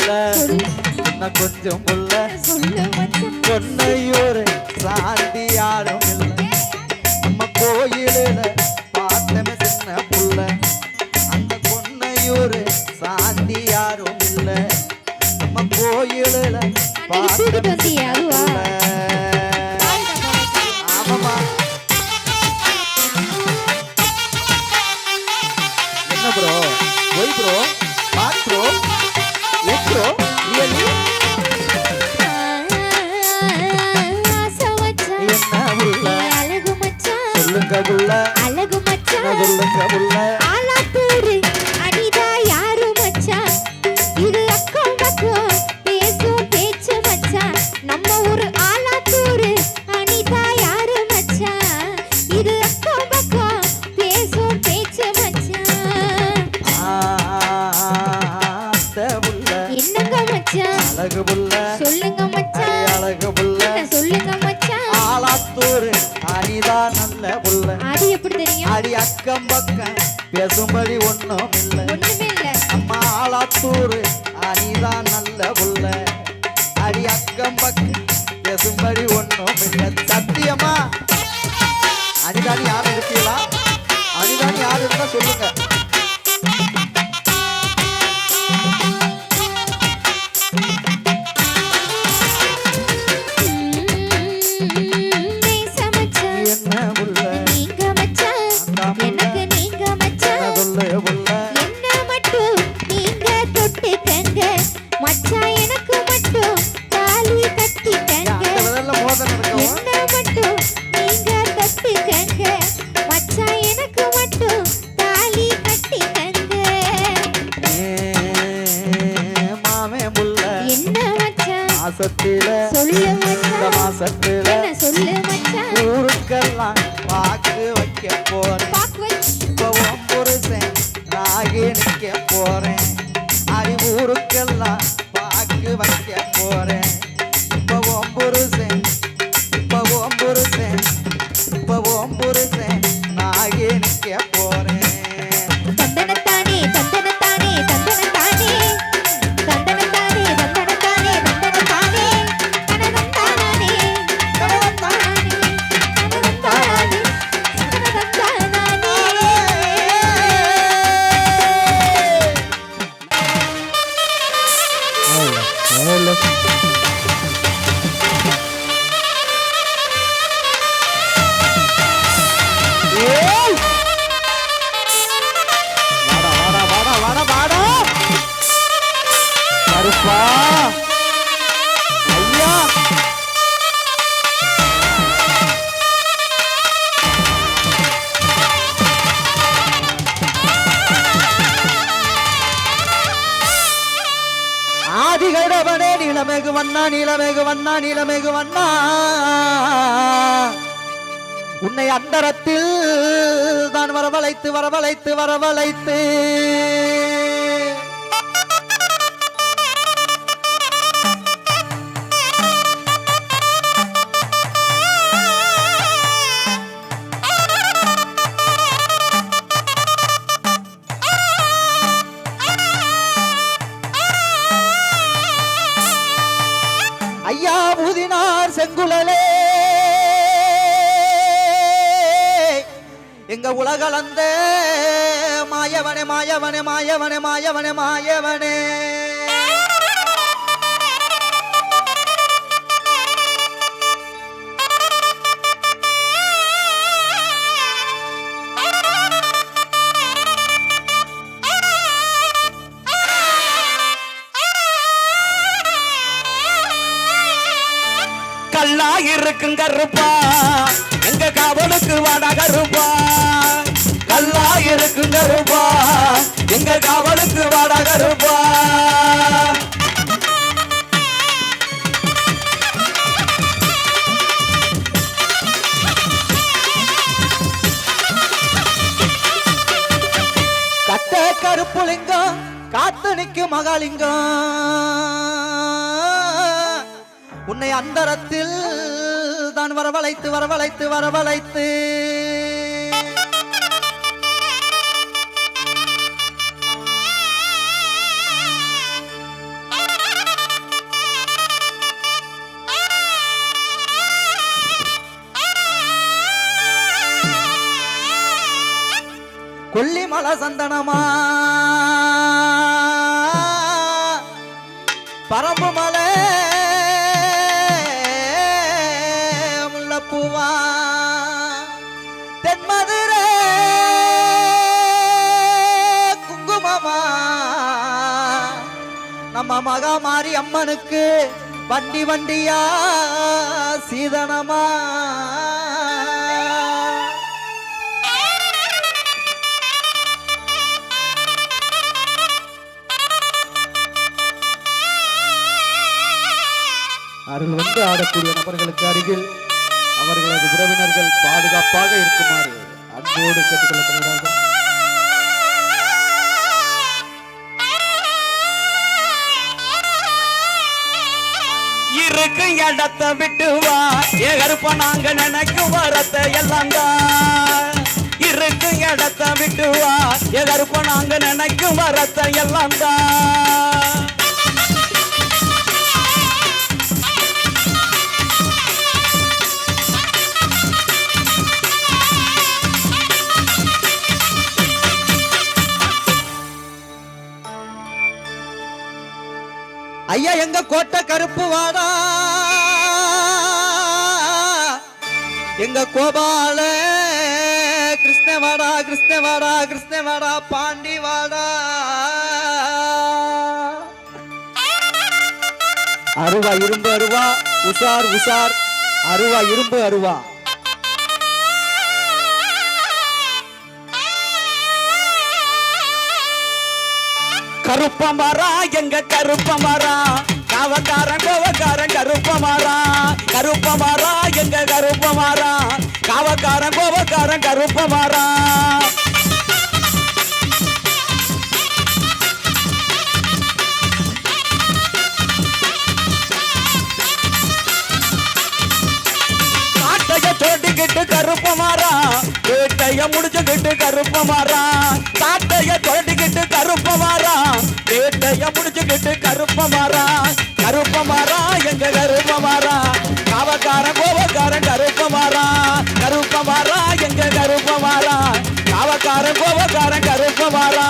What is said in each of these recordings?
புள்ள இன்னும் கொஞ்சம் புள்ள பொன்னையூர் சாந்தி யாரும் இல்லை நம்ம கோயிலில் பார்த்தமே சின்ன புள்ள அந்த பொன்னையூர் சாந்தி யாரும் இல்லை நம்ம கோயிலில் பார்த்தமே ஆமாமா என்ன bro why bro but bro yes bro really என்ன புள்ள சொல்லுங்க புள்ள அழகு மச்சான் சொல்லுங்க புள்ள ஆலாத்தூரு அனிதா யாரு மச்சான் இது அக்கம் பக்கம் பேசும் பேச்சு மச்சான் நம்ம ஊரு ஆலாத்தூரு அனிதா யாரு மச்சான் இது அக்கம் பக்கம் பேசும் பேச்சு மச்சான் புள்ள என்னங்க மச்சான் அழகு புள்ள சொல்லுங்க மச்சான் அழகு புள்ள சொல்லுங்க மச்சான் ஆலாத்தூரு அனிதா நல்ல புள்ள அது எப்படி தெரியும் அடி அக்கம் பக்கம் பேசும்படி ஒண்ணும் இல்லை ஒண்ணுமே இல்ல அம்மா ஆலாத்தூரு அனிதா நல்ல புள்ள அடி அக்கம் பக்கம் பேசும்படி ஒண்ணும் இல்லை சத்தியமா அனிதானி யாரும் இருக்கீங்களா அனிதானி யாரு இருந்தா சொல்லுங்க என்ன புள்ள நீங்க மச்சான் எனக்கு நீங்க மச்சான் சொல்ல புள்ள என்ன மட்டும் நீங்க தொட்டுக்கங்க மச்சான் எனக்கு மட்டும் தாலி கட்டிக்கங்க அந்த விதல்ல மோதல் நடக்கும் என்ன மட்டும் நீங்க தொட்டுக்கங்க மச்சான் எனக்கு மட்டும் தாலி கட்டிக்கங்க மாமே புள்ள என்ன மச்சான் மாசத்தில சொல்லு இந்த மச்சான் மாசத்தில என்ன சொல்லு மச்சான் ஊருக்கெல்லாம் பாக்கு வைக்க போறேன் பாக்கு வச்சு இப்போ உன் புருஷன் நாகி நிக்க போறேன் அடி ஊருக்கெல்லாம் பாக்கு வைக்க போறேன் இப்போ உன் புருஷன் இப்போ உன் புருஷன் இப்போ உன் புருஷன் நாகி நிக்க போறேன் தந்தனத்தானே தந்தனத்தானே தந்தனத்தானே தந்தனத்தானே தந்தனத்தானே தந்தனத்தானே தனதந்தானே தனதந்தானே தனதந்தானே தனதந்தானே ஏய்! வாடா, வாடா, வாடா, வாடா, வாடா! கருப்பா! ஐயா! ஆதிகடவனே நீலமேகு வண்ணா நீலமேகு வண்ணா நீலமேகு வண்ணா உன்னை அந்தரத்தில் தான் வரவழைத்து வரவழைத்து வரவழைத்து ஐயா ஊதினார் செங்குழலே எங்க உலகளந்த மாயவனே மாயவனே மாயவனே மாயவனே மாயவனே கல்லா இருக்கும் கருப்பா எங்க காவலுக்கு வாடா கருப்பா கல்லா இருக்கும் கருப்பா எங்க காவலுக்கு வாடா கருப்பா கட்ட கருப்புலிங்கம் காத்து நிற்கும் மகாலிங்கம் உன்னை அந்தரத்தில் தான் வரவழைத்து வரவழைத்து வரவழைத்து கொல்லிமலை சந்தனமா பரம்பு மலை முல்லப்பூவா தென்மதுரை குங்குமமா நம்ம மகாமாரி அம்மனுக்கு வண்டி வண்டியா சீதனமா அருள் வந்து ஆடக்கூடிய நபர்களுக்கு அருகில் அவர்களது உறவினர்கள் பாதுகாப்பாக இருக்குமாறு அன்போடு கேட்டுக்கொள்ளப்படுகிறார்கள். இருக்கு இடத்த விட்டு வா எகருப்ப நாங்க நினைக்கும் வரத்தை எல்லாம் தான் இருக்கு இடத்த விட்டு வா எகருப்ப நாங்க நினைக்கும் வரத்தை எல்லாம் தான் ஐயா எங்க கோட்டை கருப்பு வாடா எங்க கோபால கிருஷ்ணவாடா கிருஷ்ணவாடா கிருஷ்ணவாடா பாண்டி வாடா அருவா இரும்பு அருவா உசார் உசார் அருவா இரும்பு அருவா கருப்பமாரா எங்க கருப்பமாரா காவக்காரன் கோவக்காரன் கருப்பமாரா கருப்பமாரா எங்க கருப்பமாரா காவக்காரன் கோவக்காரன் கருப்பமாரா தோட்டிக்கிட்டு கருப்பமாரா வேட்டைய முடிச்சுக்கிட்டு கருப்பமாரா சாட்டைய தோட்டிக்கிட்டு கருப்பமாரா வேட்டைய முடிச்சுக்கிட்டு கருப்பமாரா கருப்பமாரா எங்க கருப்பமாரா காவக்காரன் கோவக்காரன் கருப்பமாரா கருப்பமாரா எங்க கருப்பமாரா காவக்காரன் கோவக்காரன் கருப்பமாரா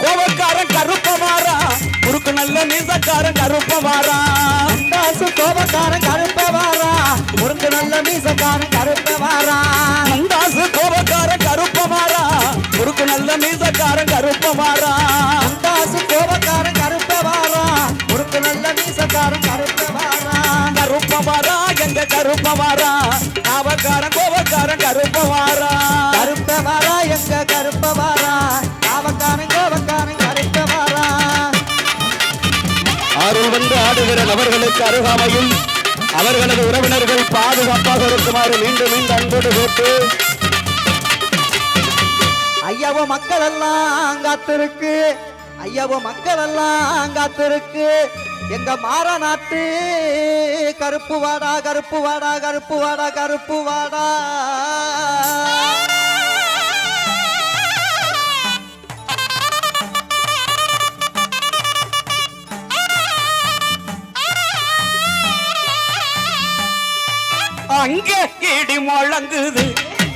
கோவக்காரன் கருப்பமாரா முறுக்கு நல்ல மீசக்காரன் கருப்பமாரா அண்டாசு கோபக்காரன் கருப்பவாரா முறுக்கு நல்ல மீசக்காரன் கருப்பவாரா அண்டாசு கோவக்காரன் கருப்பமாரா முறுக்கு நல்ல மீசக்காரன் கருப்பமாரா அண்டாசு கோபக்காரன் கருப்பவாரா முறுக்கு நல்ல மீசக்காரன் கருப்பவாரா கருப்பமாரா எங்க கருப்பமாரா காவக்காரன் கோவக்காரன் கருப்பமாரா கருப்பவாரா எங்க கருப்பவாரா காவக்காரன் கோபக்காரன் கருப்பவாரா அருள் வந்து ஆடுகிற நபர்களுக்கு அருகாமையில் அவர்களது உறவினர்கள் பாதுகாப்பாக இருக்குமாறு மீண்டும் மீண்டும் அன்போடு கேட்டு ஐயாவோ மக்கள் எல்லாம் காத்திருக்கு ஐயாவோ மக்கள் எல்லாம் காத்திருக்கு எங்க மாற நாட்டு கருப்பு வாடா கருப்பு வாடா கருப்பு வாடா கருப்பு வாடா அங்கே இடி முழங்குது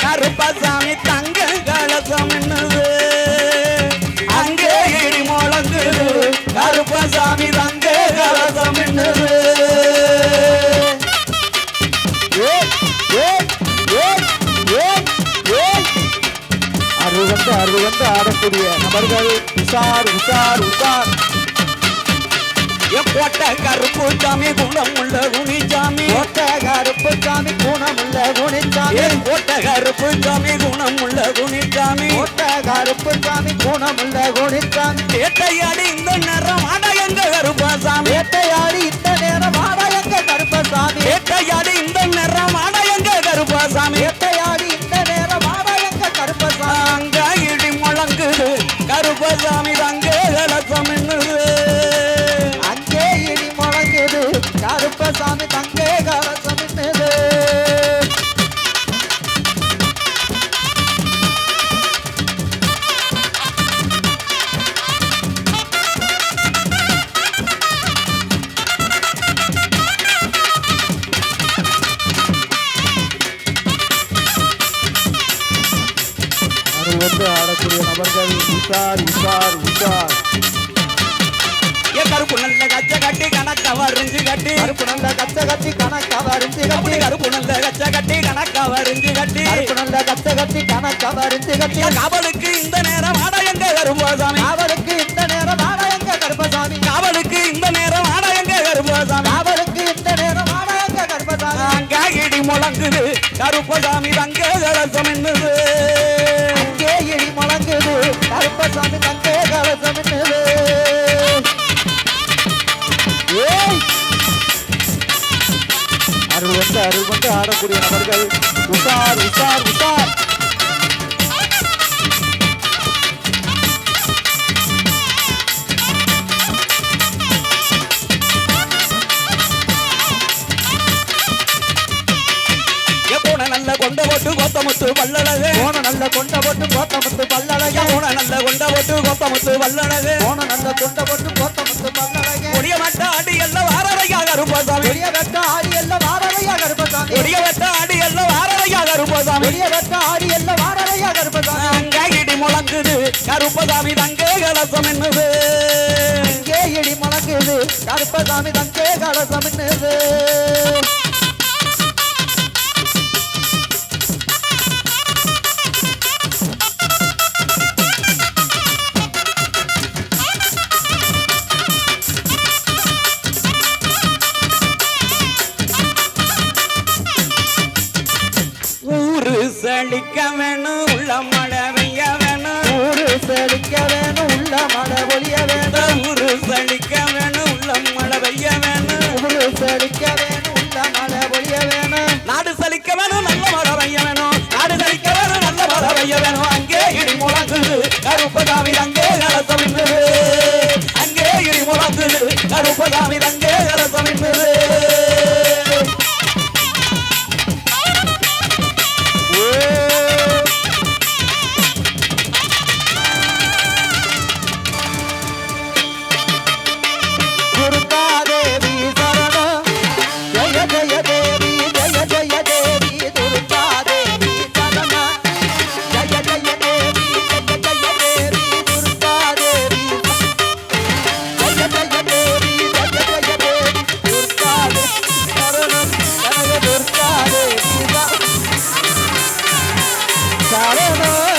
கருப்பசாமி தங்க கலசம் என்னது அங்கே இடி முழங்குது கருப்பசாமி தங்க கலசம் என்னது அருள் வந்து ஆடக்கூடிய நபர்கள் உஷார் உஷார் உஷார் கோட்டை கருப்பு சாமி குணமுள்ள குனிச்சாமி கோட்டை கருப்பு சாமி குணமுள்ள குணிச்சாமி கோட்டை கருப்பு சாமி குணமுள்ள குனிச்சாமி கோட்டை கருப்பு சாமி குணமுள்ள குணிச்சாமி வேட்டையாடி இந்த நேரம் ஆட எங்க கருப்பசாமி வேட்டையாடி இந்த நேரம் ஆட எங்க கருப்பசாமி வேட்டையாடி இந்த நேரம் ஆட எங்க கருப்பசாமி வேட்டையாடி இந்த நேரம் ஆட எங்க கருப்பசாமி அங்க இடி முழங்குது கருப்பசாமி தங்க கலசம் என்னது அங்கே இடி முழங்குது கருப்பசாமி தங்கே கலசம் என்னது வந்து ஆடக்கூடிய நபர்கள் உஷார் உஷார் உஷார். ஏ கருப்பு நல்ல கச்ச கட்டி கணக்க வரிஞ்சு கட்டி கருப்பு நல்ல கச்ச கட்டி கணக்கா வரிஞ்சு அப்படி கட்டி கருப்பு நல்ல கச்ச கட்டி கணக்க வரிஞ்சு கட்டி கருப்பு நல்ல கச்ச கட்டி கணக்கா வரிஞ்சு கட்டி ஏ காவலுக்கு இந்த நேரம் ஆட எங்க கருப்பசாமி காவலுக்கு இந்த நேரம் ஆட எங்க கருப்பசாமி காவலுக்கு இந்த நேரம் ஆட எங்க கருப்பசாமி காவலுக்கு இந்த நேரம் ஆட எங்க கருப்பசாமி அங்க இடி முழங்குது கருப்பசாமி தங்க கலசம் என்னது அங்கே இடி முழங்குது கருப்பசாமி தங்கே கலசம் என்னது. ஏய்! அருள் வந்து ஆடக்கூடிய நபர்கள் உஷார் உஷார் உஷார். எப்போன நல்ல கொண்ட போட்டு கொத்தமுத்து பல்லழகு போன நல்ல கொண்ட போட்டு கோத்தமுத்து பல்லழக எப்போன நல்ல கொண்ட போட்டு கொத்தமுத்து பல்லழகு போன நல்ல கொண்ட போட்டு கோத்தமுத்து பல்லழக கொடிய மட்ட ஆடி எல்லாம் வாரதையா கருப்பசாமி பெரிய வெட்ட ஆடி எல்லாம் வாரதையா கருப்பசாமி கொடிய வெட்ட ஆடி எல்லாம் வாரதையா கருப்பசாமி பெரிய வெட்ட ஆடி எல்லாம் வாரதையா கருப்பசாமி அங்க இடி முழங்குது கருப்பசாமி தங்க கலசம் என்னது இங்கே இடி முழங்குது கருப்பசாமி தங்கே கலசம் என்னது. ஊரு செழிக்க வேணும் உள்ள மழை பெய்ய வேணும் ஊரு செழிக்க வேணும் உள்ள மழை பொழிய வேணும் ஊரு செழிக்க வேணும் உள்ள மழை பெய்ய வேணும் ஊரு செழிக்க வேணும் உள்ள மழை பொழிய வேணும் நாடு செழிக்க வேணும் நல்ல மழை பெய்ய வேணும் நாடு செழிக்க வேணும் நல்ல மழை பெய்ய வேணும் அங்கே இடி முழங்குது கருப்பசாமி அங்கே கலசம் என்னது அங்கே இடி முழங்குது கருப்பசாமி அங்கே கலசம் என்னது துர்காதேவி சரணம் ஜெய ஜெய தேவி ஜெய ஜெய தேவி துர்காதேவி சரணம் ஜெய ஜெய தேவி ஜெய ஜெய தேவி துர்காதேவி ஜெய ஜெய தேவி ஜெய ஜெய தேவி துர்காதேவி சரணம் ஜெய துர்காதேவி சரணம்